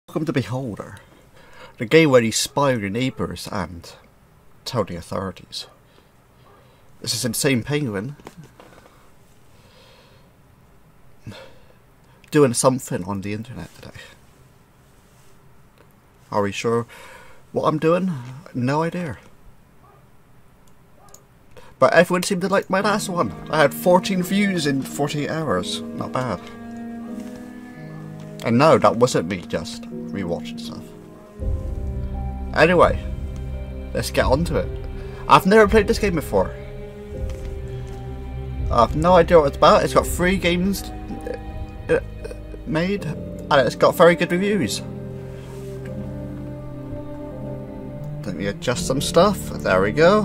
Welcome to Beholder, the game where you spy on your neighbours and tell the authorities. This is Insane Penguin doing something on the internet today. Are we sure what I'm doing? No idea. But everyone seemed to like my last one. I had 14 views in 48 hours. Not bad. And no, that wasn't me just rewatching stuff. Anyway, let's get on to it. I've never played this game before. I have no idea what it's about. It's got 3 games made, and it's got very good reviews. Let me adjust some stuff. There we go.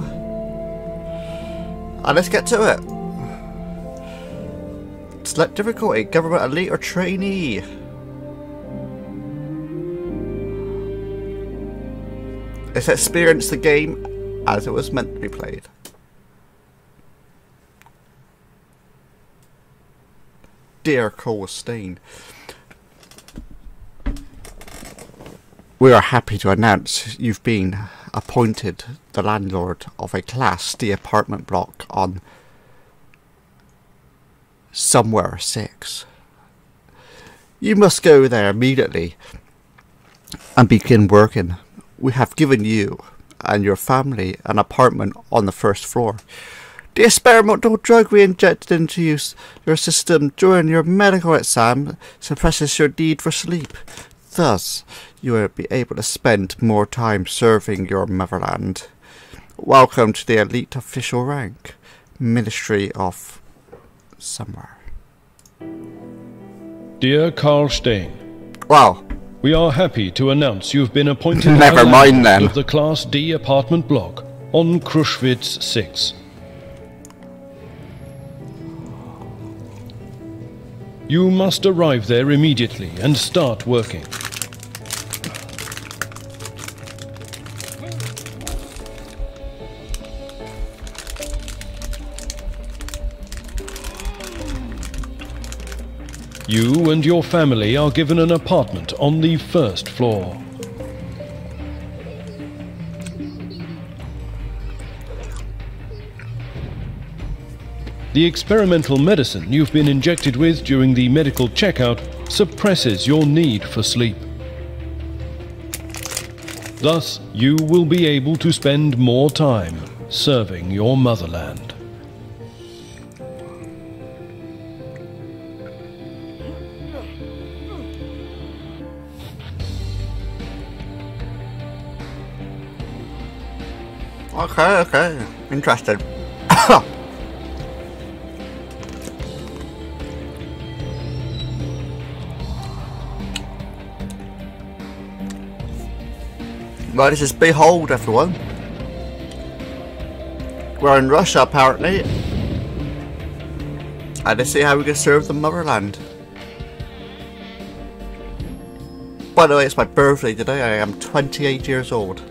And let's get to it. Select difficulty, government elite or trainee. Let's experience the game as it was meant to be played. Dear Cole Stain, we are happy to announce you've been appointed the landlord of a Class D apartment block on somewhere 6. You must go there immediately and begin working. We have given you and your family an apartment on the 1st floor. The experimental drug we injected into your system during your medical exam suppresses your need for sleep. Thus, you will be able to spend more time serving your motherland. Welcome to the elite official rank, Ministry of somewhere. Dear Carl Stain. Wow. We are happy to announce you've been appointed Never mind then. of the Class D apartment block on Krushwitz 6. You must arrive there immediately and start working. You and your family are given an apartment on the 1st floor. The experimental medicine you've been injected with during the medical checkout suppresses your need for sleep. Thus, you will be able to spend more time serving your motherland. Okay. Interested. Well, this is Behold, everyone. We're in Russia, apparently. And let's see how we can serve the motherland. By the way, it's my birthday today. I am 28 years old.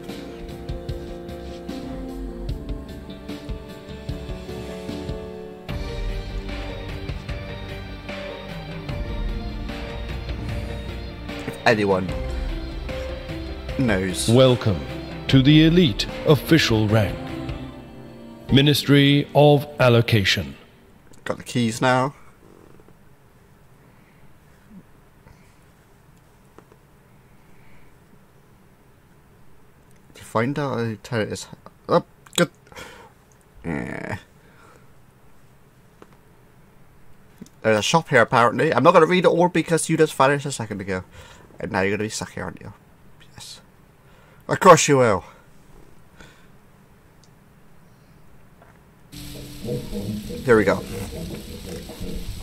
Anyone knows. Welcome to the elite official rank, Ministry of Allocation. Got the keys now. To find out how tenant is. Oh, good. Yeah. There's a shop here apparently. I'm not going to read it all because you just vanished a second ago. And now you're going to be stuck here, aren't you? Yes. Of course you will. Here we go.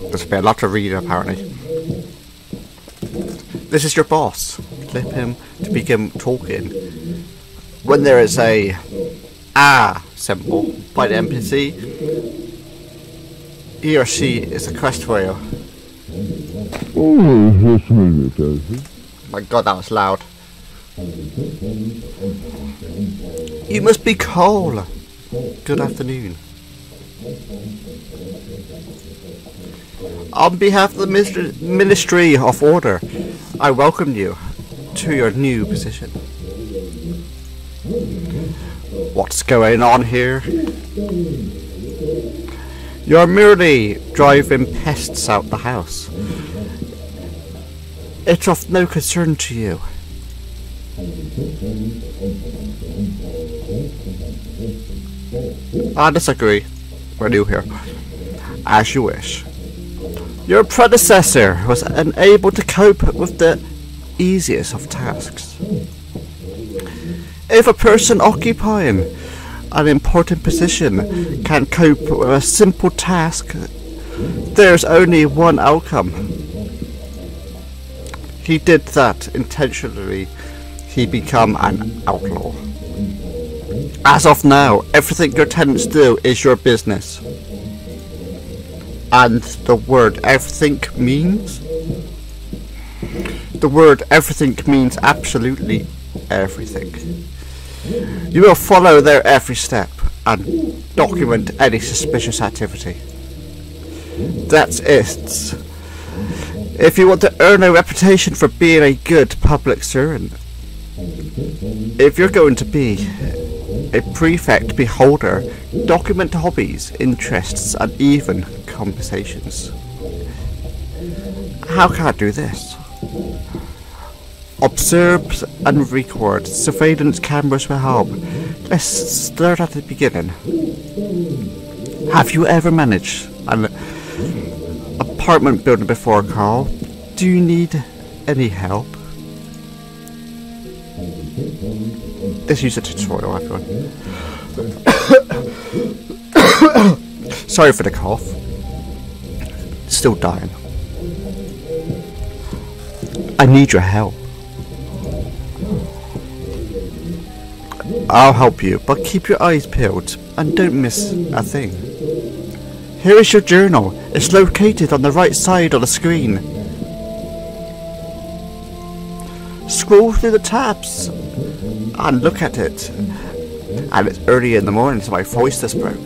There's been a lot to read apparently. This is your boss. Click him to begin talking. When there is a symbol by the NPC, he or she is a quest for you. My god, that was loud. You must be Cole. Good afternoon. On behalf of the Ministry of Order, I welcome you. to your new position. What's going on here? You're merely driving pests out the house. It's of no concern to you. I disagree. We're new here. As you wish. Your predecessor was unable to cope with the easiest of tasks. If a person occupying an important position can't cope with a simple task, there's only one outcome. He did that intentionally. He become an outlaw. As of now, everything your tenants do is your business. And the word everything means? The word everything means absolutely everything. You will follow their every step and document any suspicious activity. That's it. If you want to earn a reputation for being a good public servant, if you're going to be a prefect beholder, document hobbies, interests, and even conversations. How can I do this? Observe and record. Surveillance cameras will help. Let's start at the beginning. Have you ever managed an apartment building before, Carl? Do you need any help? This is a tutorial, everyone. Sorry for the cough. Still dying. I need your help. I'll help you, but keep your eyes peeled and don't miss a thing. Here is your journal. It's located on the right side of the screen. Scroll through the tabs and look at it. And it's early in the morning, so my voice just broke.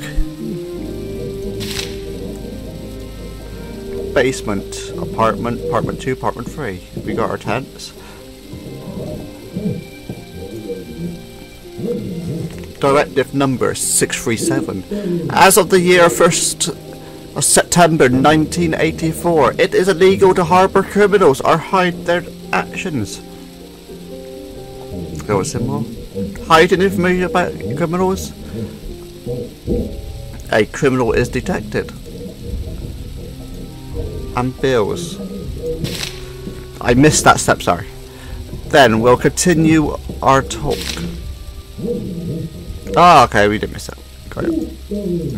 Basement, apartment, apartment 2, apartment 3. We got our tenants. Directive number 637. As of the year 1st of September 1984, it is illegal to harbour criminals or hide their actions. Go with symbol. Hiding information about criminals. A criminal is detected. And bills. I missed that step, sorry. Then we'll continue our talk. Oh, okay, we didn't miss that. Got it.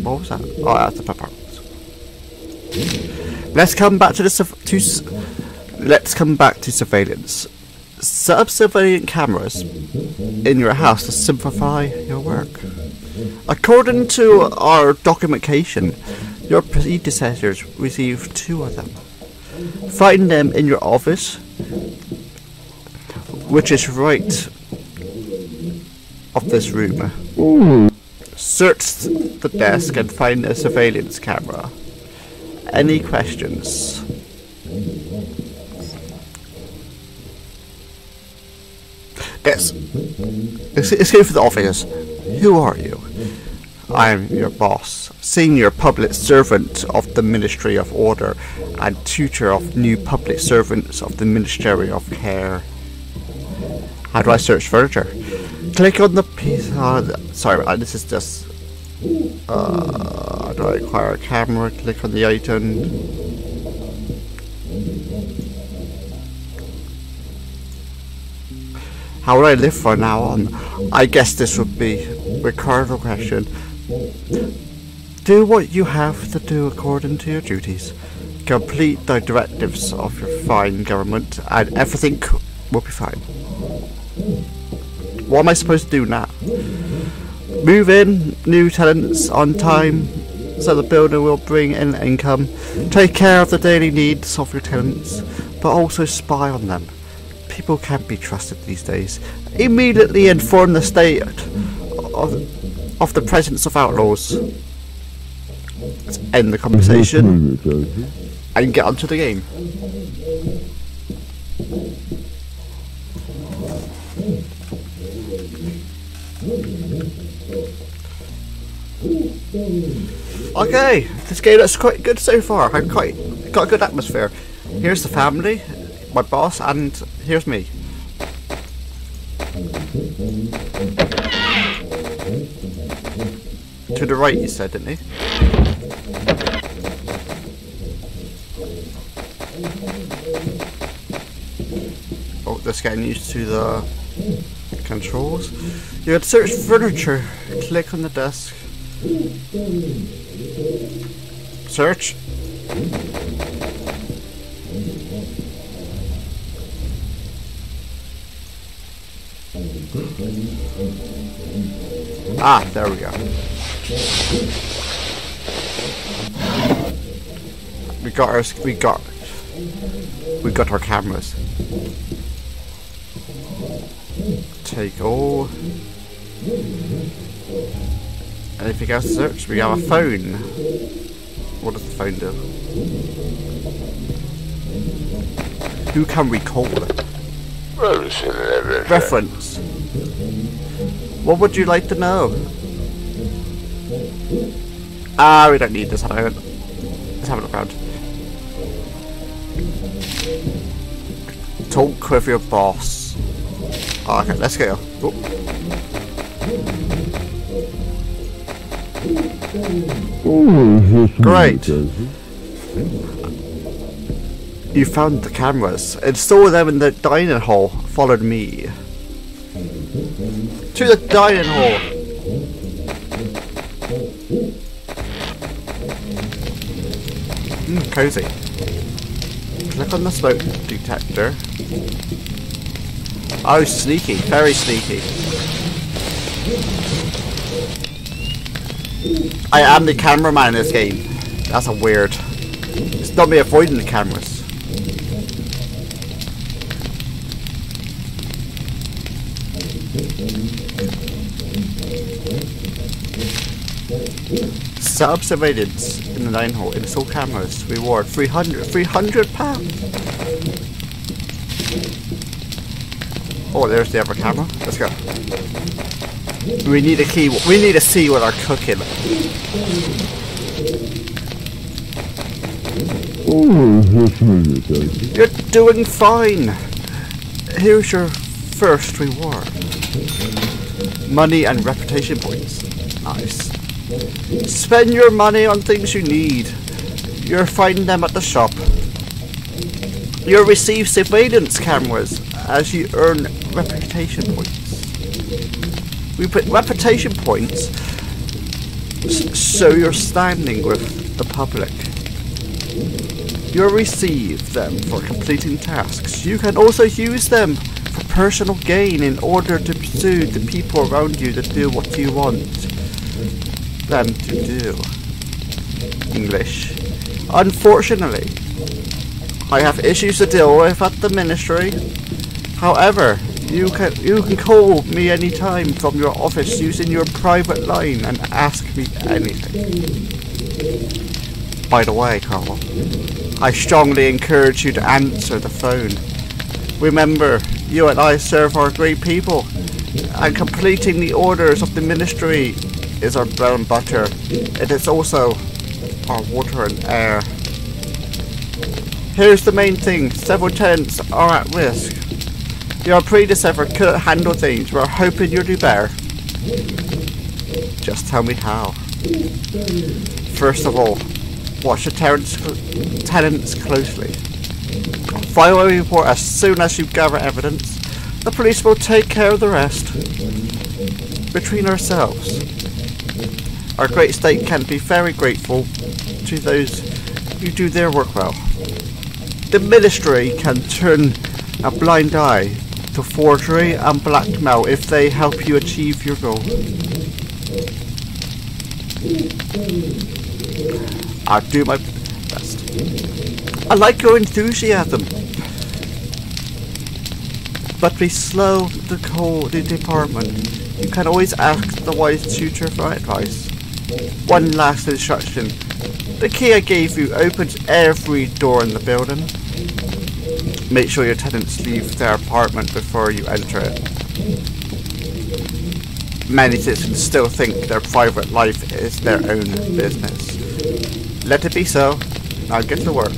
What was that? Oh, that's the apartment. Let's come back to surveillance. Set up surveillance cameras in your house to simplify your work. According to our documentation, your predecessors received 2 of them. Find them in your office, which is right of this room. Search the desk and find a surveillance camera. Any questions? Yes. Let's go for the office. Who are you? I'm your boss, senior public servant of the Ministry of Order and tutor of new public servants of the Ministry of Care. How do I search furniture? Click on the piece. Sorry, this is just. Do I acquire a camera? Click on the item. How would I live from now on? I guess this would be Ricardo question. Do what you have to do according to your duties. Complete the directives of your fine government and everything will be fine. What am I supposed to do now? Move in new tenants on time so the builder will bring in income. Take care of the daily needs of your tenants, but also spy on them. People can't be trusted these days. Immediately inform the state of the presence of outlaws. Let's end the conversation and get onto the game. Okay, this game looks quite good so far. I've got a good atmosphere. Here's the family, my boss, and here's me. To the right, you said, didn't he? Oh, just getting used to the controls. You can search furniture. Click on the desk. Search. Ah, there we go. We got our cameras. Take all. Anything else to search? We have a phone. What does the phone do? Who can we call? Reference. What would you like to know? Ah, we don't need this. Let's have a look around. Talk with your boss. Oh, okay, let's go. Oh. Great. You found the cameras. Install them in the dining hall. Follow me. To the dining hall. Cozy. Click on the smoke detector. Oh, sneaky. Very sneaky. I am the cameraman in this game. That's a weird. It's not me avoiding the cameras. Set up surveillance in the dining hall. Install cameras. Reward 300 pounds. Oh, there's the other camera. Let's go. We need a key. We need to see what they're cooking. You're doing fine. Here's your first reward. Money and reputation points. Nice. Spend your money on things you need. You'll find them at the shop. You'll receive surveillance cameras as you earn reputation points. We put reputation points so you're standing with the public. You'll receive them for completing tasks. You can also use them for personal gain in order to persuade the people around you to do what you want them to do. English. Unfortunately, I have issues to deal with at the ministry. However, you can call me anytime from your office using your private line and ask me anything. By the way, Carl, I strongly encourage you to answer the phone. Remember, you and I serve our great people, and completing the orders of the ministry is our bread and butter. It is also our water and air. Here's the main thing. Several tenants are at risk. Your predecessor couldn't handle things. We're hoping you'll do better. Just tell me how. First of all, watch the tenants closely. File a report as soon as you gather evidence. The police will take care of the rest. Between ourselves, our great state can be very grateful to those who do their work well. The ministry can turn a blind eye to forgery and blackmail if they help you achieve your goal. I'll do my best. I like your enthusiasm, but be slow to call the department. You can always ask the wise tutor for advice. One last instruction. The key I gave you opens every door in the building. Make sure your tenants leave their apartment before you enter it. Many citizens still think their private life is their own business. Let it be so. Now get to work.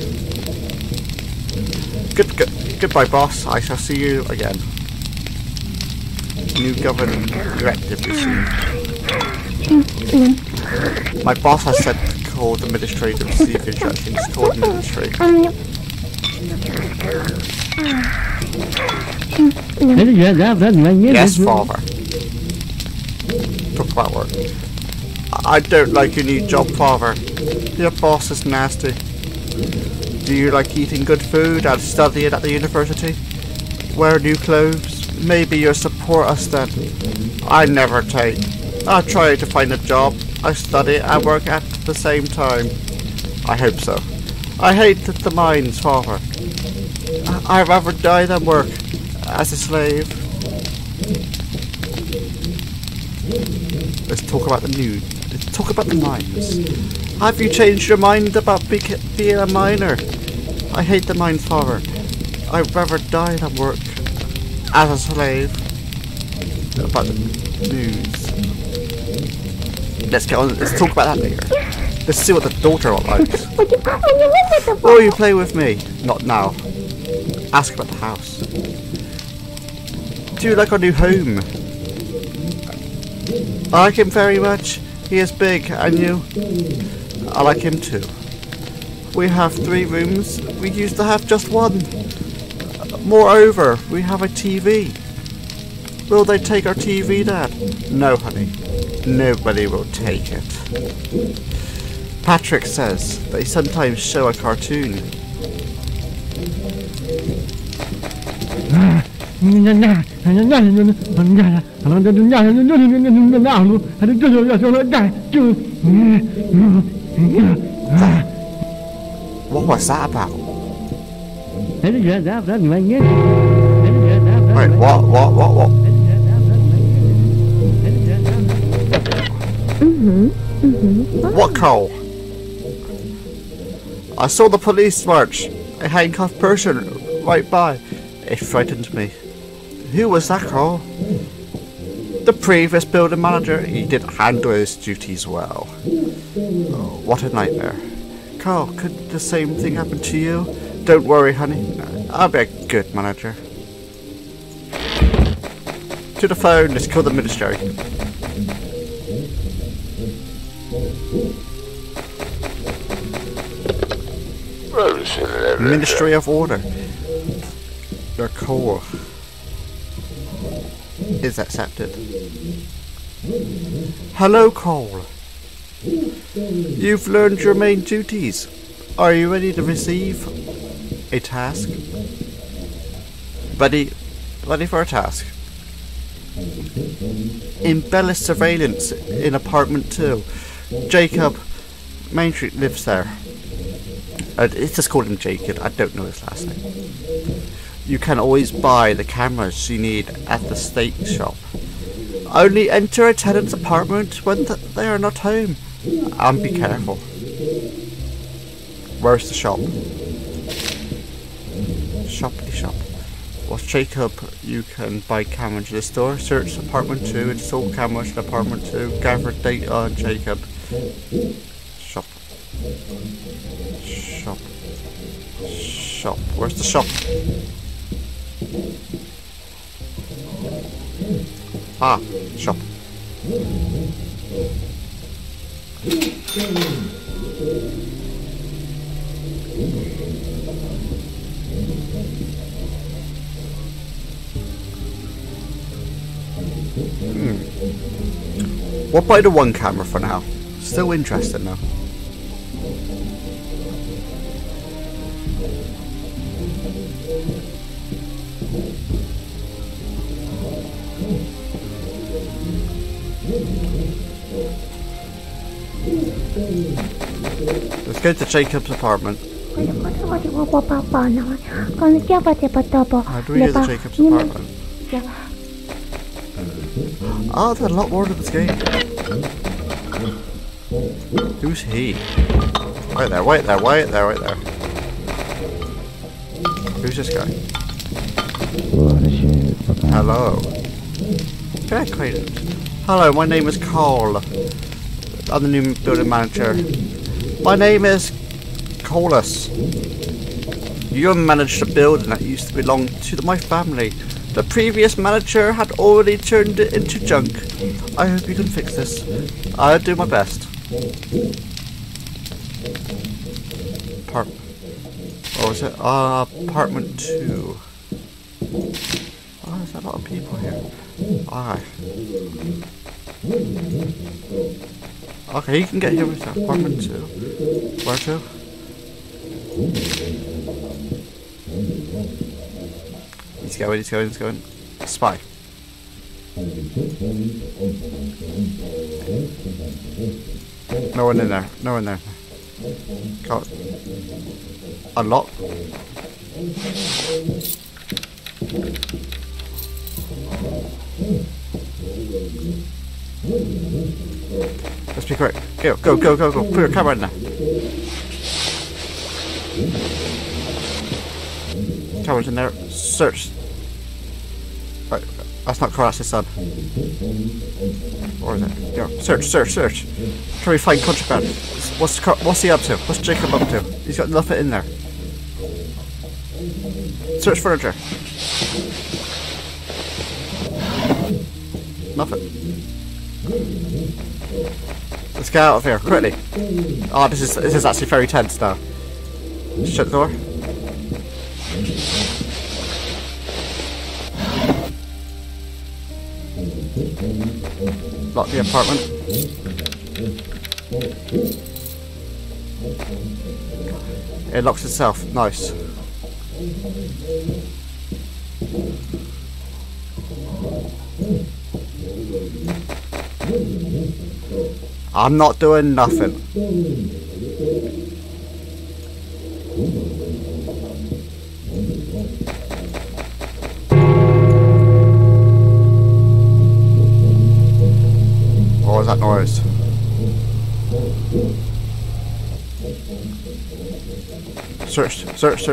Goodbye, boss. I shall see you again. New government directive received. My boss has said to call the administrator to receive instructions. Call the administrator. Yes, father. Talk about work. I don't like your new job, father. Your boss is nasty. Do you like eating good food and studying at the university? Wear new clothes? Maybe you'll support us then. I never take. I try to find a job. I study and work at the same time. I hope so. I hate the mines, father. I'd rather die than work as a slave. Let's talk about the news. Let's talk about the mines. Have you changed your mind about being a miner? I hate the mines, father. I'd rather die than work as a slave. About the news. Let's get on. Let's talk about that later. Let's see what the daughter likes. Will you play with me? Not now. Ask about the house. Do you like our new home? I like him very much. He is big, and you? I like him too. We have 3 rooms. We used to have just 1. Moreover, we have a TV. Will they take our TV, Dad? No, honey. Nobody will take it. Patrick says they sometimes show a cartoon. What was that about? Wait, what? What, Cole? I saw the police march. A handcuffed person right by. It frightened me. Who was that, Cole? The previous building manager. He didn't handle his duties well. Oh, what a nightmare. Carl, could the same thing happen to you? Don't worry, honey. I'll be a good manager. To the phone, let's call the ministry. Ministry of Order. Your call is accepted. Hello, Cole. You've learned your main duties. Are you ready to receive a task? Ready for a task. Embellish surveillance in apartment 2. Jacob Main Street lives there. It's just called him Jacob. I don't know his last name. You can always buy the cameras you need at the steak shop. Only enter a tenant's apartment when they are not home. And be careful. Where's the shop? Shoppity shop. Well, Jacob, you can buy cameras in the store. Search apartment 2. Install cameras in apartment 2. Gather data on Jacob. Shop. Shop. Where's the shop? Ah, shop. What about the 1 camera for now? Still interested now. Let's go to Jacob's apartment. How do we get to Jacob's apartment? Oh, there's a lot more to this game. Who's he? Wait there. Who's this guy? Hello. Very acquainted. Hello, my name is Carl. I'm the new building manager. My name is Colus. You managed a building that used to belong to my family. The previous manager had already turned it into junk. I hope you can fix this. I'll do my best. What was it? Apartment 2. Oh, there's a lot of people here. Alright. Okay, you can get here with apartment 2. Where to? He's going. Spy. No one in there. Can't. Unlock. Let's be quick. Go. Put your camera in there. Camera's in there. Search. Right. That's not correct, that's his son. Or is it? Go. Search. Can we find contraband? What's he up to? What's Jacob up to? He's got nothing in there. Search furniture. Nothing. Let's get out of here quickly. Oh, this is actually very tense now. Shut the door. Lock the apartment. It locks itself. Nice. I'm not doing nothing. What was that noise? Search. Search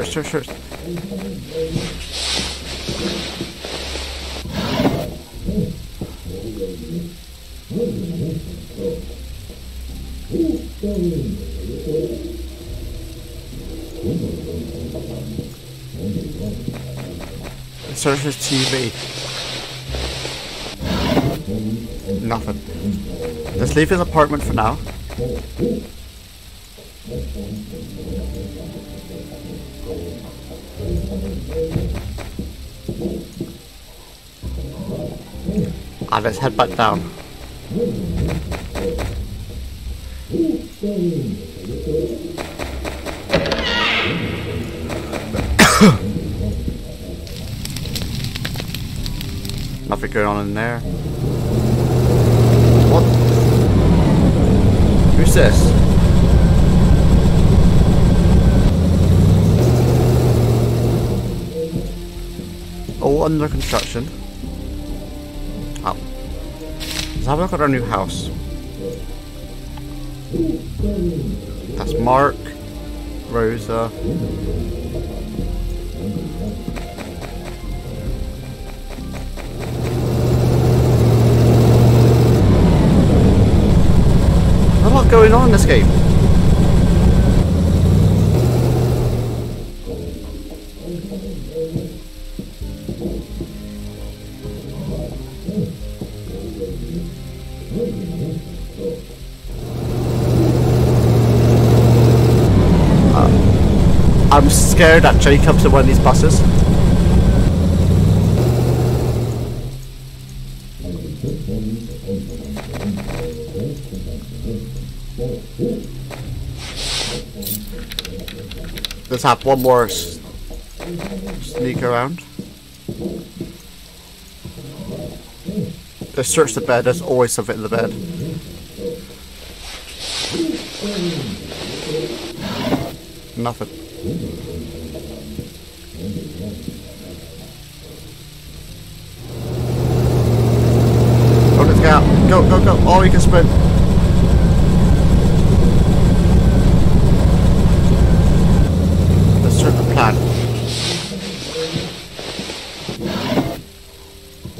his TV. Nothing. Let's leave his apartment for now. And let's head back down. Nothing going on in there. What? Who's this? All under construction. Oh. Let's have a look at our new house. That's Mark, Rosa. There's a lot going on in this game. I'm scared that Jacob's in one of these buses. Let's have one more sneak around. Let's search the bed, there's always something in the bed. Nothing. Oh, let's get out. Go. Oh, you can sprint. Let's start the plan.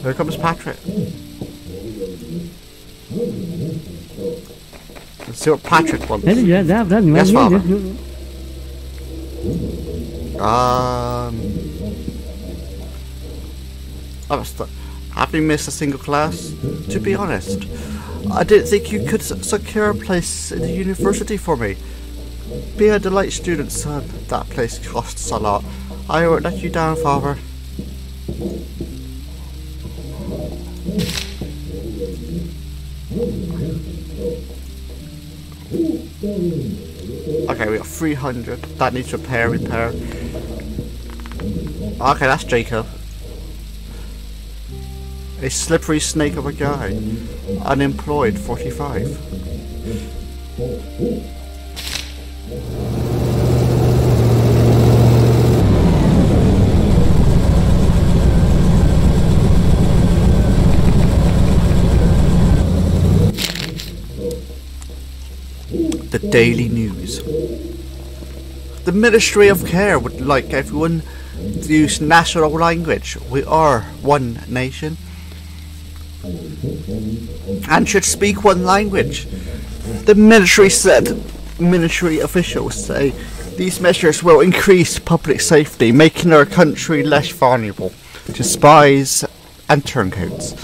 Here comes Patrick. Let's see what Patrick wants. Yes, Father. Have you missed a single class? To be honest, I didn't think you could secure a place in the university for me. Be a delight student, son. That place costs a lot. I won't let you down, Father. Okay, we got 300. That needs repair. Okay, that's Jacob. A slippery snake of a guy. Unemployed, 45. The Daily News. The Ministry of Care would like everyone to use national language. We are one nation and should speak one language. The ministry officials say these measures will increase public safety, making our country less vulnerable to spies and turncoats.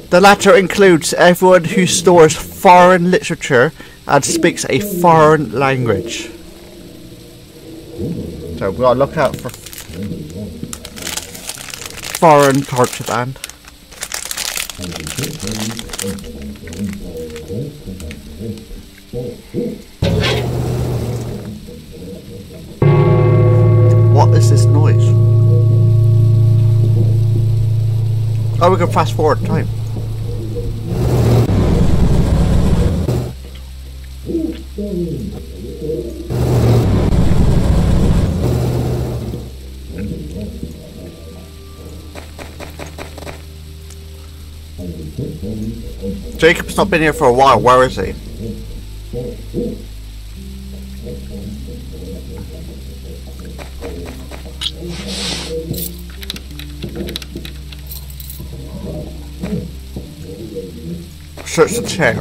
The latter includes everyone who stores foreign literature and speaks a foreign language. So we've got to look out for foreign contraband. What is this noise? Oh, we can fast forward time. Jacob's not been here for a while. Where is he? Search the chair.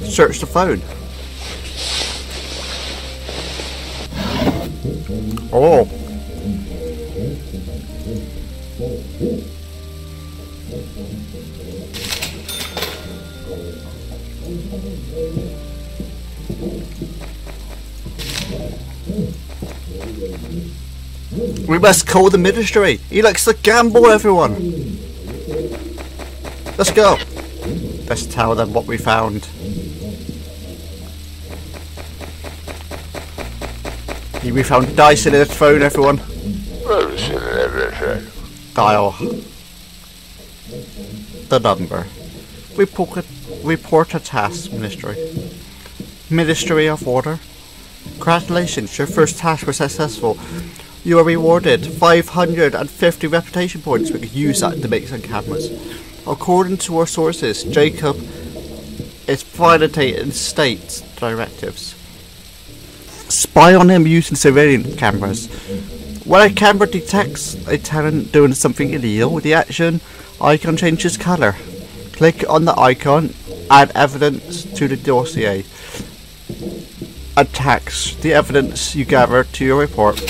Search the phone. Oh. We must call the ministry. He likes to gamble, everyone. Let's go. Let's tell them what we found. We found dice in his phone, everyone. Dial the number. Report a task, Ministry of Order. Congratulations, your first task was successful. You are rewarded 550 reputation points. We could use that to make some cameras. According to our sources, Jacob is violating state directives. Spy on him using surveillance cameras. When a camera detects a tenant doing something illegal, the action icon changes colour. Click on the icon, add evidence to the dossier. Attach the evidence you gather to your report.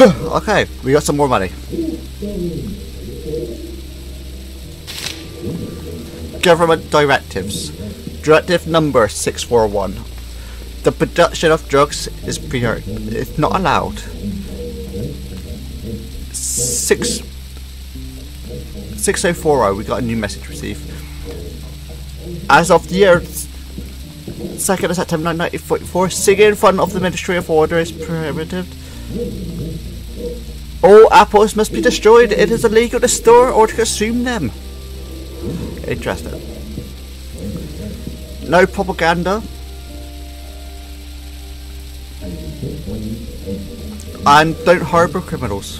Okay, we got some more money. Government directives. Directive number 641. The production of drugs is not allowed. 6040, we got a new message received. As of the year 2nd of September 1944, singing in front of the Ministry of Order is prohibited. All apples must be destroyed. It is illegal to store or to consume them. Interesting. No propaganda. And don't harbour criminals.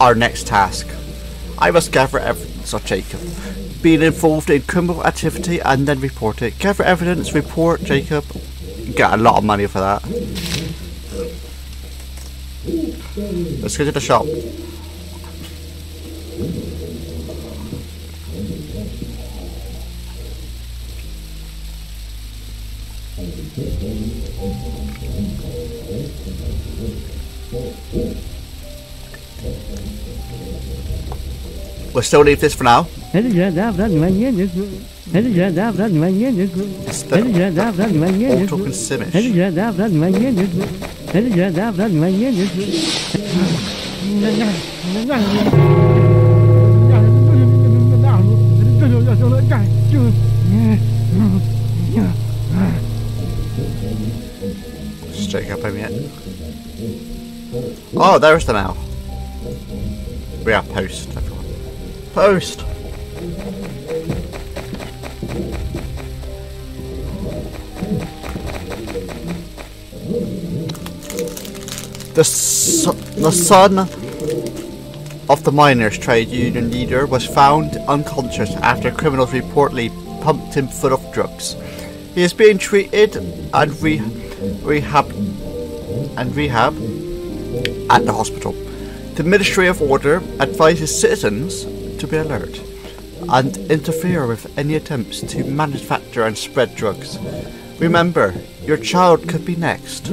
Our next task. I must gather evidence evidence of Jacob being involved in criminal activity and then report it. Gather evidence, report Jacob. You get a lot of money for that. Let's go to the shop. We'll still leave this for now. It's the Auto Consimish. Straight up home yet. Oh, there's the mail. We are post, everyone. Post! The son of the miners' trade union leader was found unconscious after criminals reportedly pumped him full of drugs. He is being treated and rehab at the hospital. The Ministry of Order advises citizens to be alert and interfere with any attempts to manufacture and spread drugs. Remember, your child could be next.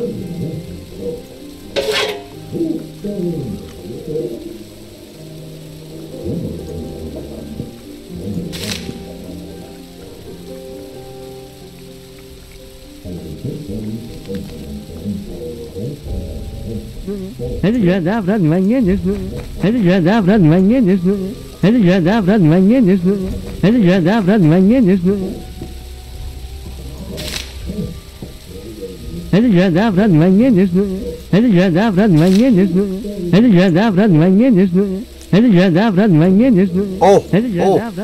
Oh,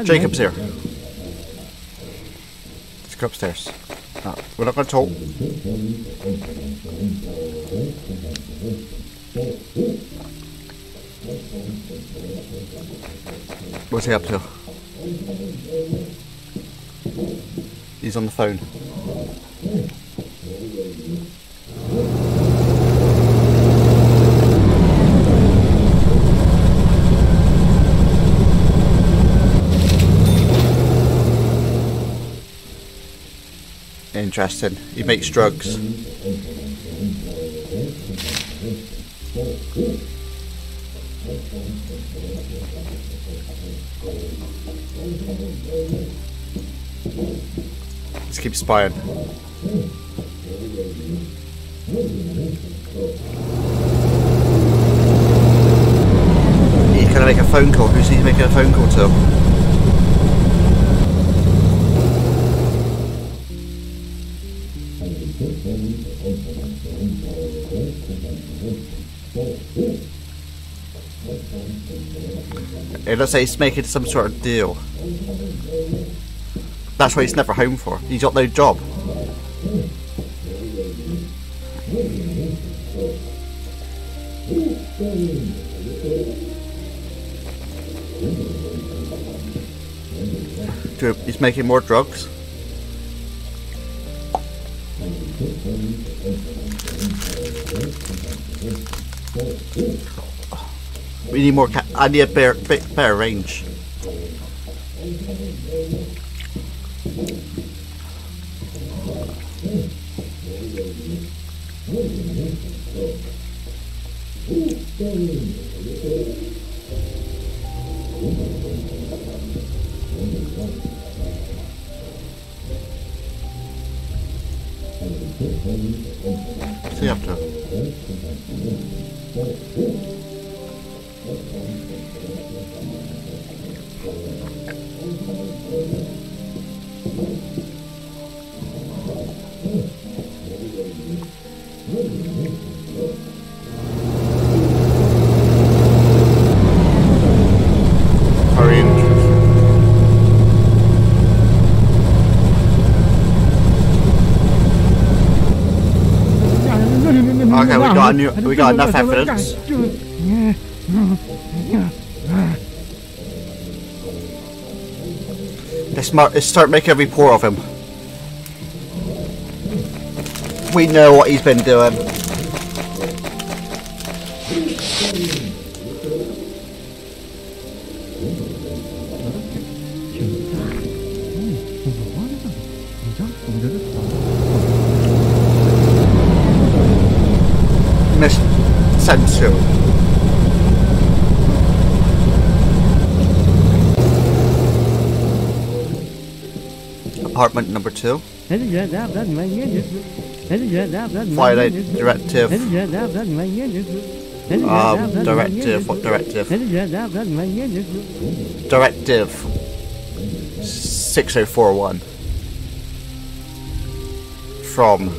Jacob's here. Let's go upstairs. No, we're not going to talk. What's he up to? He's on the phone. Interesting. He makes drugs. Let's keep spying. He's gonna make a phone call. Who's he making a phone call to? It looks like he's making some sort of deal. That's what he's never home for. He's got no job. He's making more drugs. We need more. I need a better range. See up to. Okay, we got enough evidence. Let's start making a report of him. We know what he's been doing. Miss Sensu. Apartment number 2. Violate directive. Directive. What directive? Directive 6041. From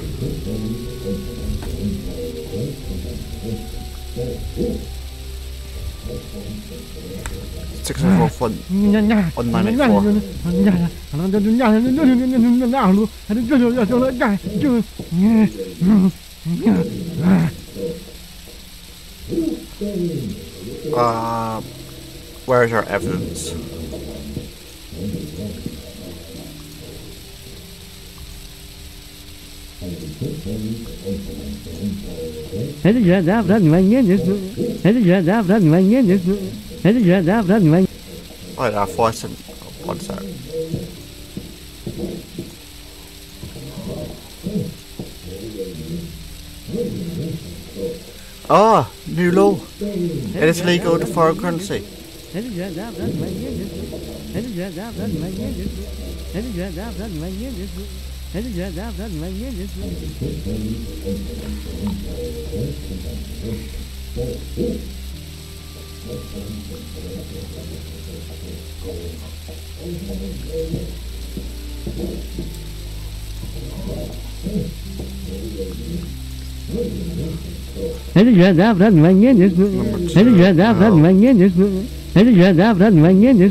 194. Where's our evidence? Right, one sec. Ah, new law. It is legal to foreign currency.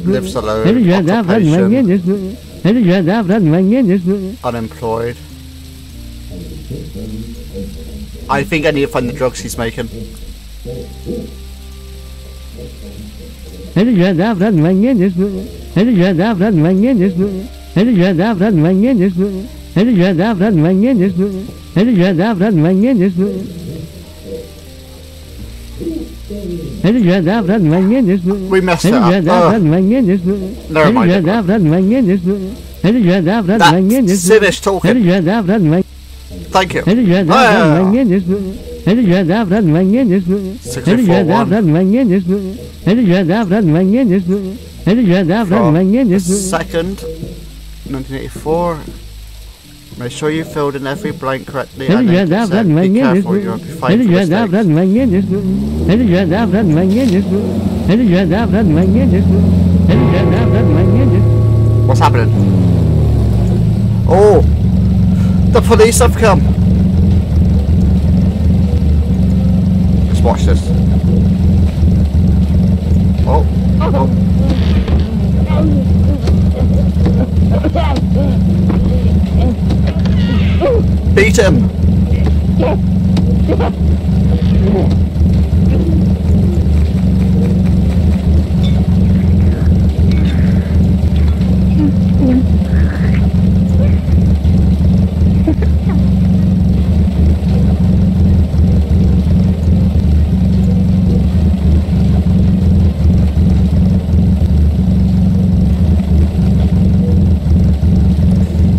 Lives alone, occupation, unemployed. I think I need to find the drugs he's making. We messed it up. Never mind. That's Sinish talking. Thank you. 2nd, 1984. Make sure you filled in every blank correctly and then consent. Be careful, you'll be fined for mistakes. What's happening? Oh! The police have come! Let's watch this. Oh! Oh! Beat him!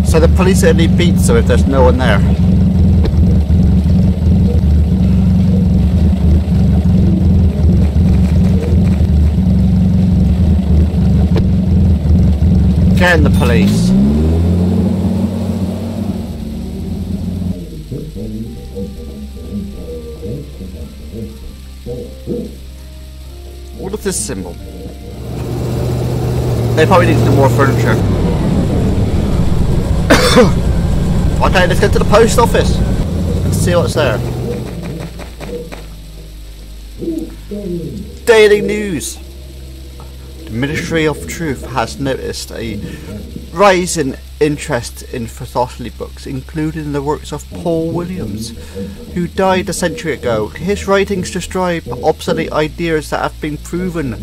So the police only beats him if there's no one there. Get in the police. What is this symbol? They probably need some more furniture. Okay, let's go to the post office and see what's there. Daily News. The Ministry of Truth has noticed a rise in interest in philosophy books, including the works of Paul Williams, who died a century ago. His writings describe obsolete ideas that have been proven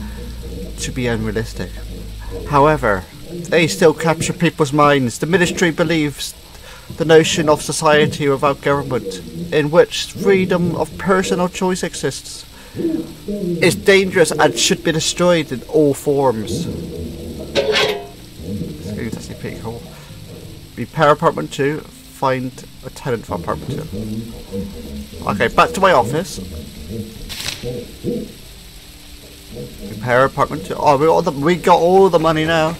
to be unrealistic. However, They still capture people's minds. The ministry believes the notion of society without government, in which freedom of personal choice exists, is dangerous and should be destroyed in all forms. This game's actually pretty cool. Repair apartment 2. Find a tenant for apartment 2. Okay, back to my office. Repair apartment 2. Oh, we got all the money now.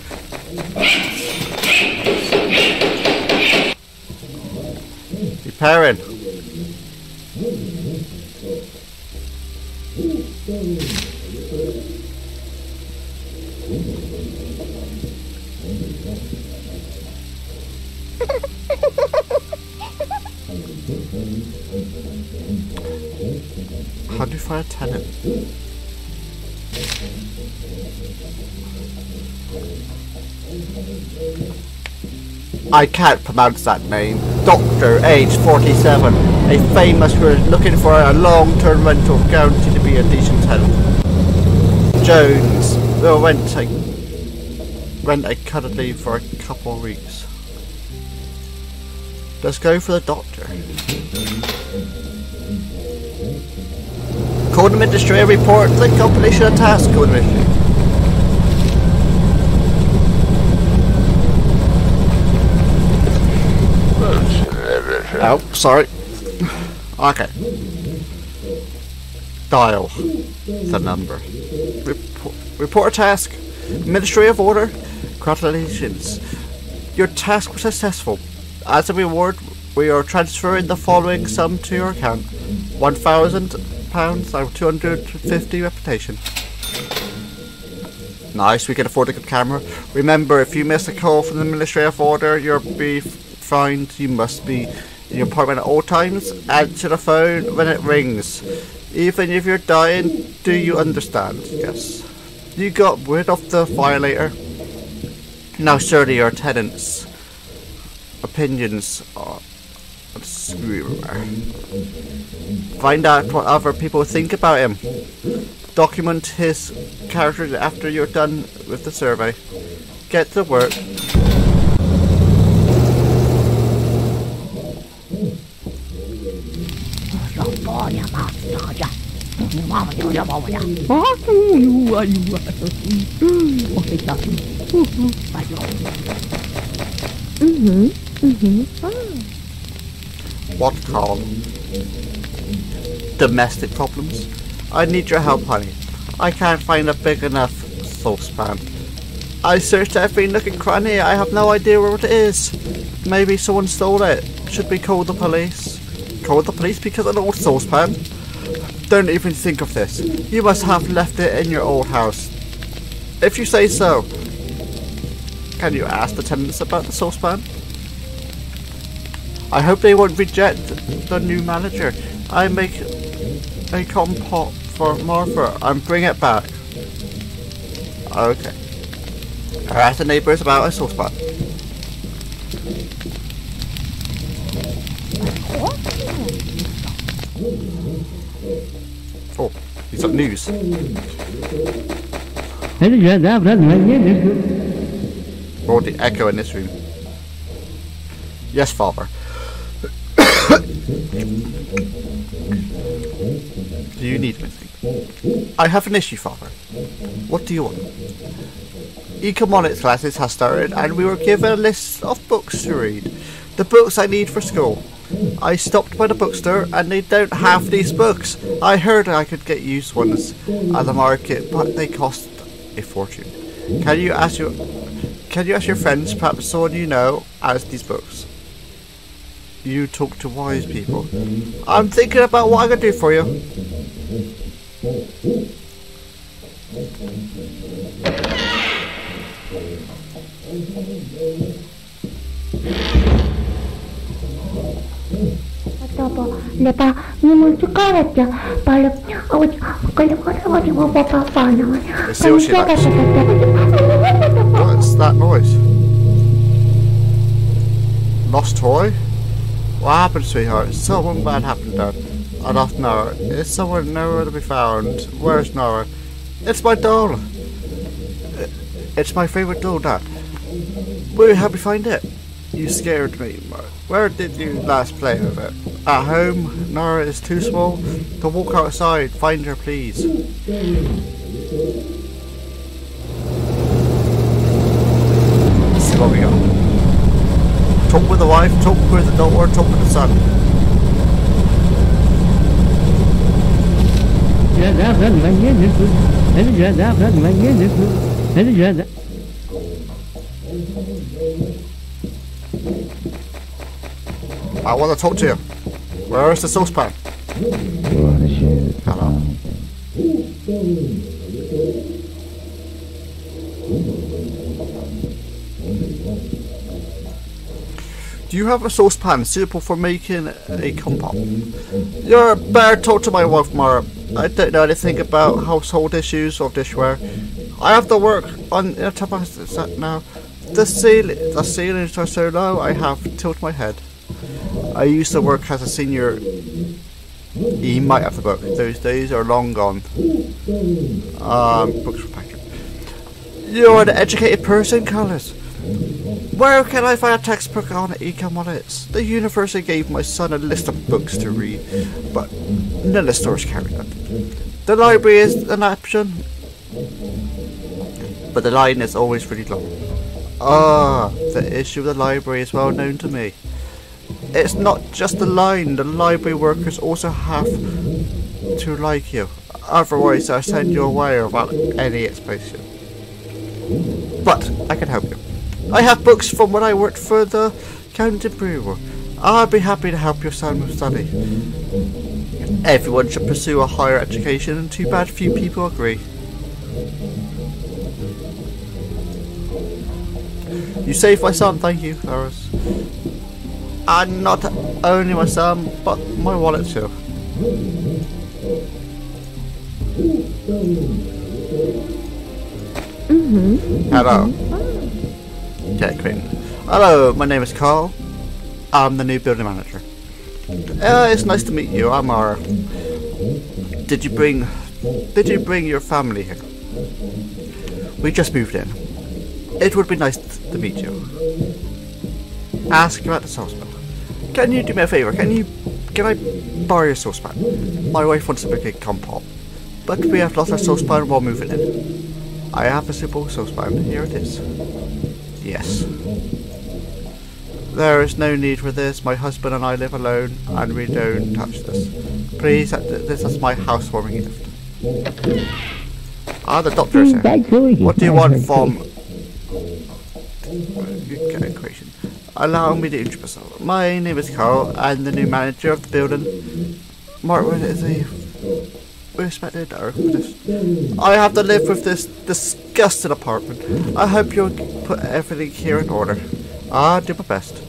Repairing. How do you find a tenant? I can't pronounce that name. Doctor, age 47. A famous who is looking for a long-term rental guaranteed to be a decent tenant. Jones will rent a cuddly for a couple of weeks. Let's go for the doctor. Code Administrator report the completion of task. Code Administrator. Oh, sorry. Okay. Dial the number. Report a task. Administrative order. Congratulations. Your task was successful. As a reward, we are transferring the following sum to your account: £1,000 or 250 reputation. Nice, we can afford a good camera. Remember, if you miss a call from the administrative order, you'll be fined. You must be in your apartment at all times. Answer the phone when it rings. Even if you're dying, do you understand? Yes. You got rid of the violator. Now surely your tenants' opinions are find out what other people think about him. Document his character after you're done with the survey. Get to work. What call? Domestic problems? I need your help, honey. I can't find a big enough saucepan. I searched every nook and cranny. I have no idea where it is. Maybe someone stole it. Should we call the police? Call the police because of an old saucepan? Don't even think of this. You must have left it in your old house. If you say so. Can you ask the tenants about the saucepan? I hope they won't reject the new manager. I make a compote for Martha and bring it back. Okay. Ask the neighbours about a saucepan. Oh, he's got news. Oh, the echo in this room. Yes, father. Do you need anything? I have an issue, father. What do you want? Economics classes has started and we were given a list of books to read. The books I need for school. I stopped by the bookstore and they don't have these books. I heard I could get used ones at the market, but they cost a fortune. Can you ask your friends, perhaps someone you know, has these books? You talk to wise people. I'm thinking about what I can do for you. Let's see what she likes. What's that noise? Lost toy? What happened, sweetheart? Something bad happened, Dad. I lost Nora. Is someone nowhere to be found? Where's Nora? It's my doll. It's my favourite doll, Dad. We'll help you find it. You scared me. Where did you last play with it? At home? Nora is too small to walk outside. Find her, please. Let's see what we got. Talk with the wife, talk with the daughter, talk with the son. I want to talk to you. Where is the saucepan? Hello. Do you have a saucepan suitable for making a compote? You're better talk to my wife, Mara. I don't know anything about household issues or dishware. I have to work on a set now. The ceilings are so low I have to tilt my head. I used to work as a senior. You might have the book. Those days are long gone. Books for packet. You're an educated person, Carlos. Where can I find a textbook on economics? The university gave my son a list of books to read, but none of the stores carry that. The library is an option, but the line is always really long. The issue with the library is well known to me. It's not just the line, the library workers also have to like you. Otherwise I'll send you away without any explanation. But I can help you. I have books from when I worked for the county bureau. I'll be happy to help your son with study. Everyone should pursue a higher education, and too bad few people agree. You saved my son, thank you, Laris. And not only my son, but my wallet too. Hello. Okay, great. Hello, my name is Carl. I'm the new building manager. It's nice to meet you. I'm our. Did you bring your family here? We just moved in. It would be nice to meet you. Ask about the saucepan. Can you do me a favour? Can I borrow your saucepan? My wife wants to make a compote, but we have lost our saucepan while moving in. I have a simple saucepan. Here it is. Yes. There is no need for this. My husband and I live alone, and we don't touch this. Please, this is my housewarming gift. The doctor is here. What do you want from... equation. Allow me to introduce myself. My name is Carl. I'm the new manager of the building. Martin is a respected architect. I have to live with this disgusting apartment. I hope you'll put everything here in order. I'll do my best.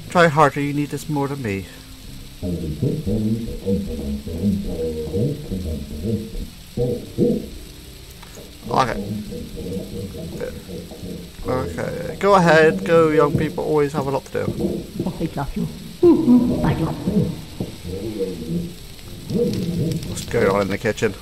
Try harder, you need this more than me. Okay, go ahead, go young people, always have a lot to do. What's going on in the kitchen?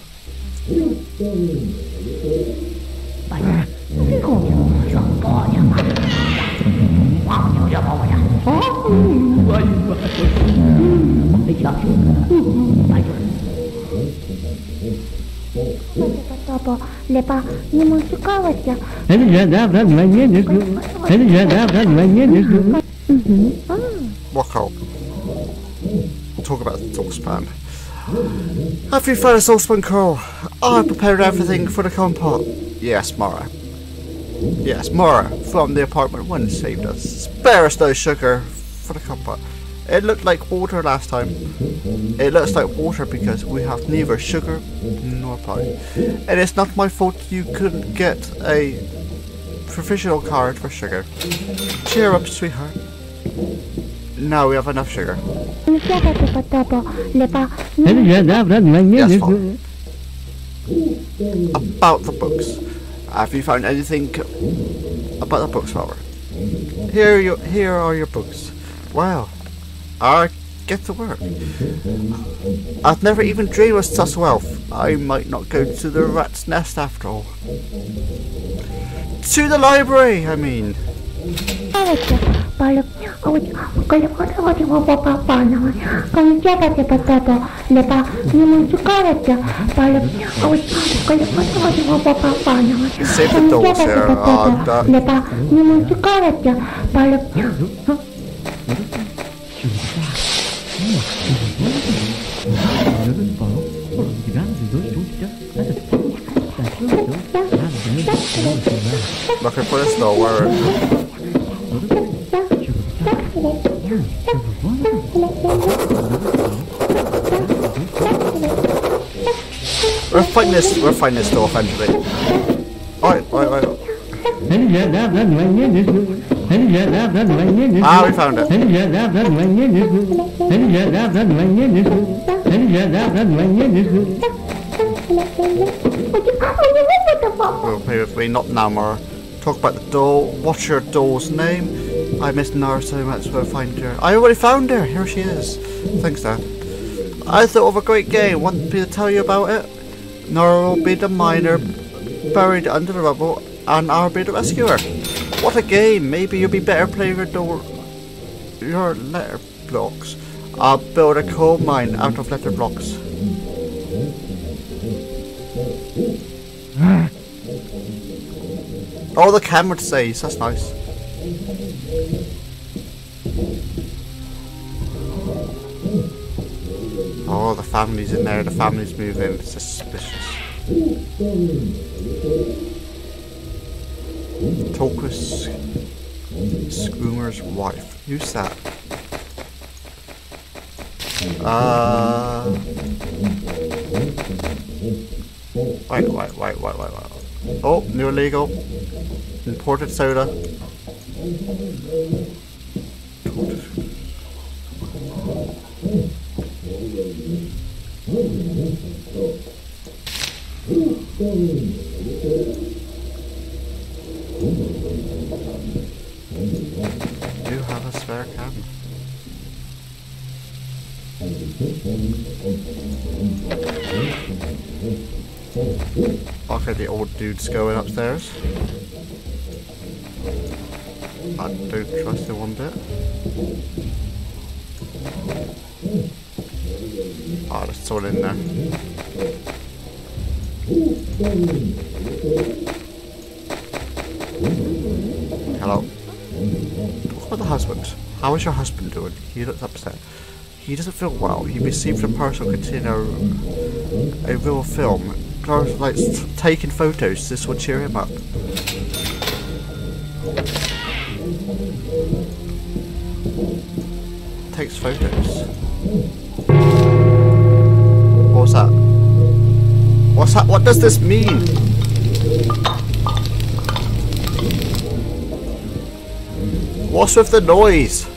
What call? We'll talk about the saucepan. Have you found a saucepan, Carl? I prepared everything for the compote. Yes, Mara. Yes, Mara from the apartment 1 saved us. Spare us no sugar for the compote. It looked like water last time. It looks like water because we have neither sugar nor pie. And it's not my fault you couldn't get a provisional card for sugar. Cheer up, sweetheart. Now we have enough sugar. Yes, Father. About the books. Have you found anything about the books, Father? Here are your books. Wow. I'll get to work. I've never even dreamed of such wealth. I might not go to the rat's nest after all. To the library, I mean. Save the doors here. Looking for this door. Where? We're fighting this door eventually. Right. Ah, we found it. Play with me, not now more. Talk about the doll. What's your doll's name? I miss Nara so much, so I'll find her. I already found her. Here she is. Thanks, Dad. I thought of a great game. Want me to tell you about it? Nora will be the miner buried under the rubble, and I'll be the rescuer. What a game! Maybe you'll be better playing your letter blocks. I'll build a coal mine out of letter blocks. Oh, the camera says, that's nice. Oh, the family's in there, the family's moving, suspicious. Talk with Scoomer's wife. Who's that? Wait. Oh, new illegal. Imported soda. Do you have a spare can? Okay, the old dude's going upstairs. I don't trust him one bit. Oh, there's someone in there. Hello. Talk about the husband. How is your husband doing? He looks upset. He doesn't feel well. He received a parcel containing a real film. Clara's like taking photos. This will cheer him up. Takes photos. What's that? What's that? What does this mean? What's with the noise?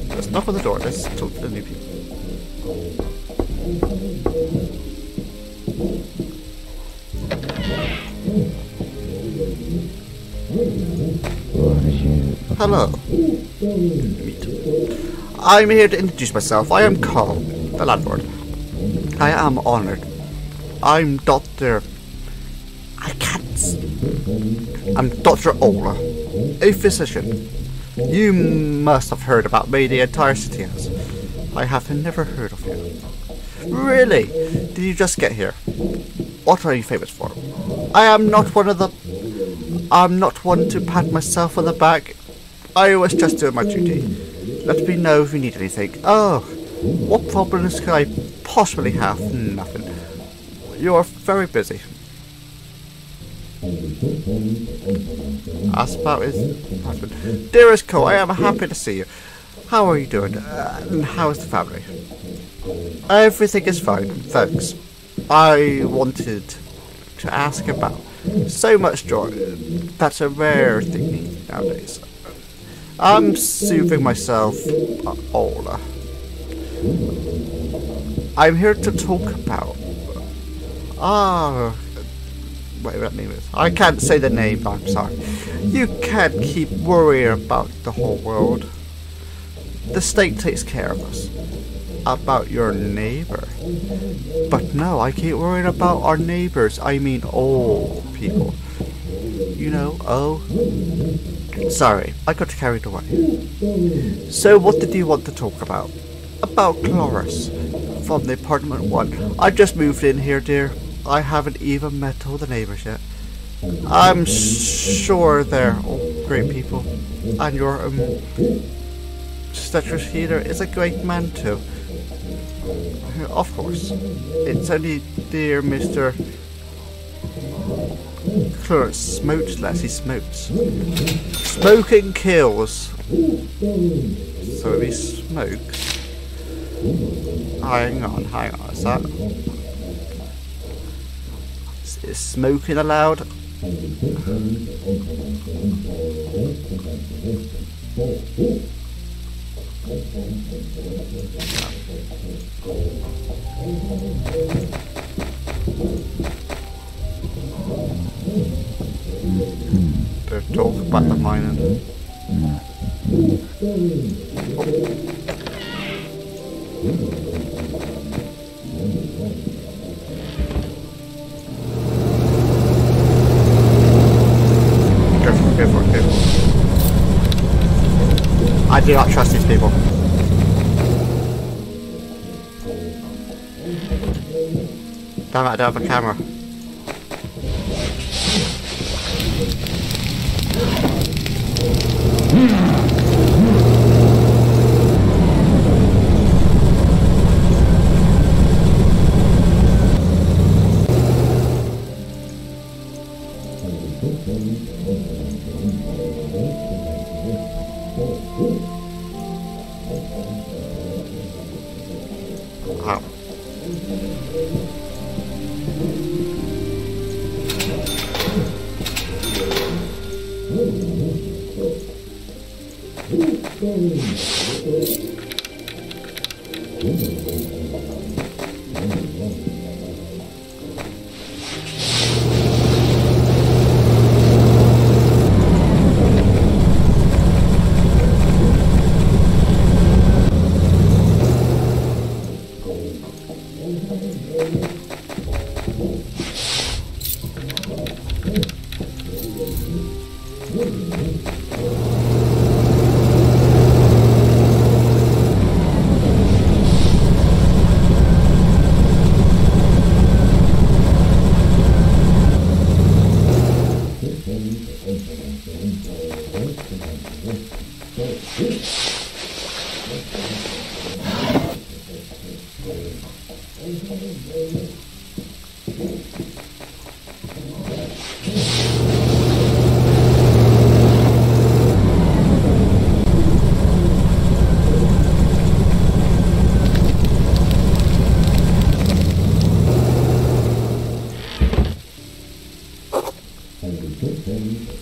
Let's knock on the door. Let's talk to the new people. Hello. I'm here to introduce myself. I am Carl, the landlord. I am honoured. I'm Dr. I'm Dr. Ola, a physician. You must have heard about me, the entire city has. I have never heard of you. Really? Did you just get here? What are you famous for? I'm not one to pat myself on the back. I was just doing my duty. Let me know if you need anything. Oh, what problems could I possibly have? Nothing. You are very busy. Asked about his husband. Dearest Cole, I am happy to see you. How are you doing? And how is the family? Everything is fine, thanks. I wanted to ask about so much joy. That's a rare thing nowadays. I'm soothing myself, Ola. I'm here to talk about... whatever that name is. I can't say the name, I'm sorry. You can't keep worrying about the whole world. The state takes care of us. about your neighbor. But no, I keep worrying about our neighbors. I mean old people. You know, oh. Sorry, I got carried away. So what did you want to talk about? About Cloris from the apartment 1. I just moved in here, dear. I haven't even met all the neighbors yet. I'm sure they're all great people. And your statue healer is a great man too. Of course. It's only dear Mr. Clarence smokes less he smokes. Smoking kills. So if he smokes... Hang on, is that... Is smoking allowed? There's talk about the mining. Careful. I do not trust these people. Damn it, I don't have a camera. Wow.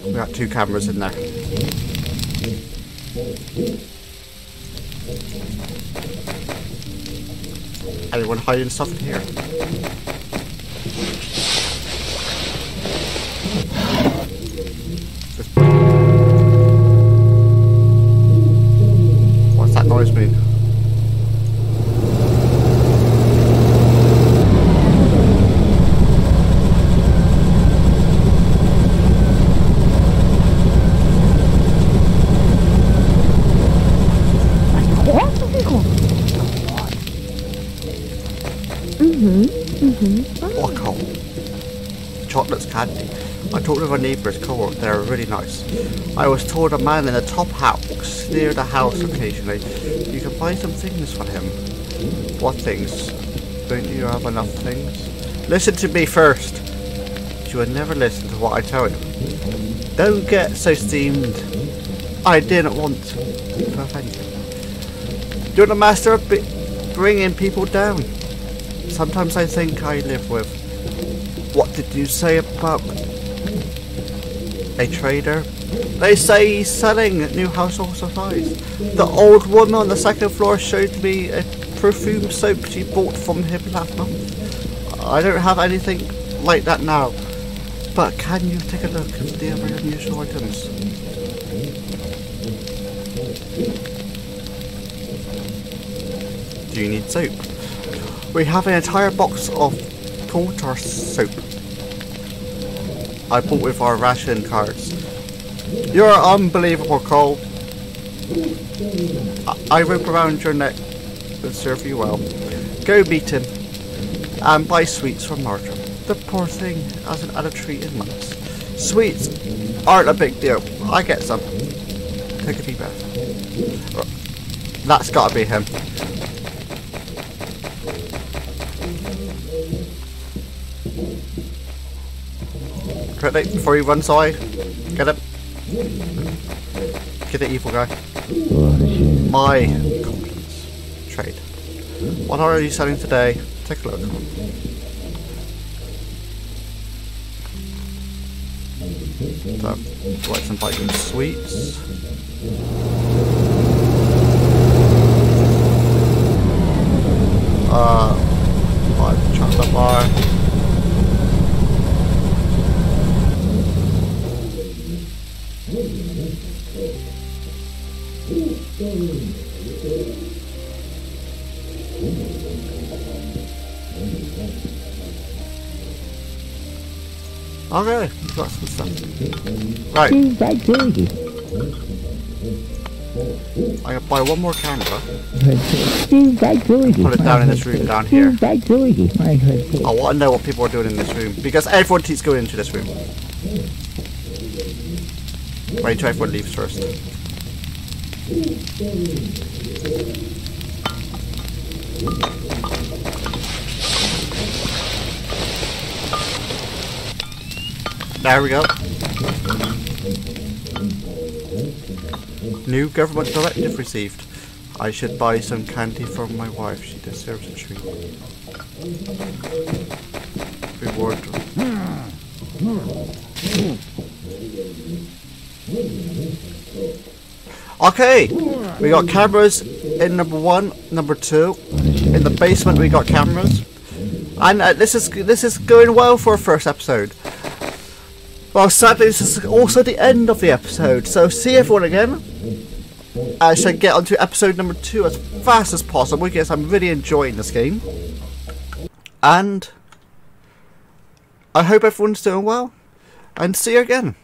We got 2 cameras in there. Anyone hiding stuff in here? What's that noise mean? Alcohol. Chocolate's candy. I talked with a neighbour's cohort, they're really nice. I was told a man in the top house near the house occasionally. You can buy some things for him. What things? Don't you have enough things? Listen to me first. You would never listen to what I tell you. Don't get so steamed. I didn't want to offend you. You're the master of bringing people down. Sometimes I think I live with... What did you say about... a trader? They say he's selling new household supplies. The old woman on the 2nd floor showed me a perfume soap she bought from him last month. I don't have anything like that now. But can you take a look at the other unusual items? Do you need soap? We have an entire box of tartar soap I bought with our ration cards. You're unbelievable, Cole. I rope around your neck and serve you well. Go meet him and buy sweets from Marjorie. The poor thing hasn't had a treat in months. Sweets aren't a big deal. I get some. Take a deep breath. That's gotta be him. Quickly, before he runs away. Get him. Get the evil guy. My compliments. Trade. What are you selling today? Take a look. So, let's invite some sweets. Buy the chocolate bar. Okay, got some stuff. Right. I can buy one more camera. Put it down in this room down here. I want to know what people are doing in this room because everyone keeps going into this room. Wait till everyone leaves first. There we go. New government directive received. I should buy some candy for my wife. She deserves a treat. Reward. Okay, we got cameras in number 1, number 2. In the basement we got cameras, and this is going well for a first episode. Well, sadly, this is also the end of the episode, so see everyone again. I should get onto episode number 2 as fast as possible because I'm really enjoying this game. And I hope everyone's doing well, and see you again.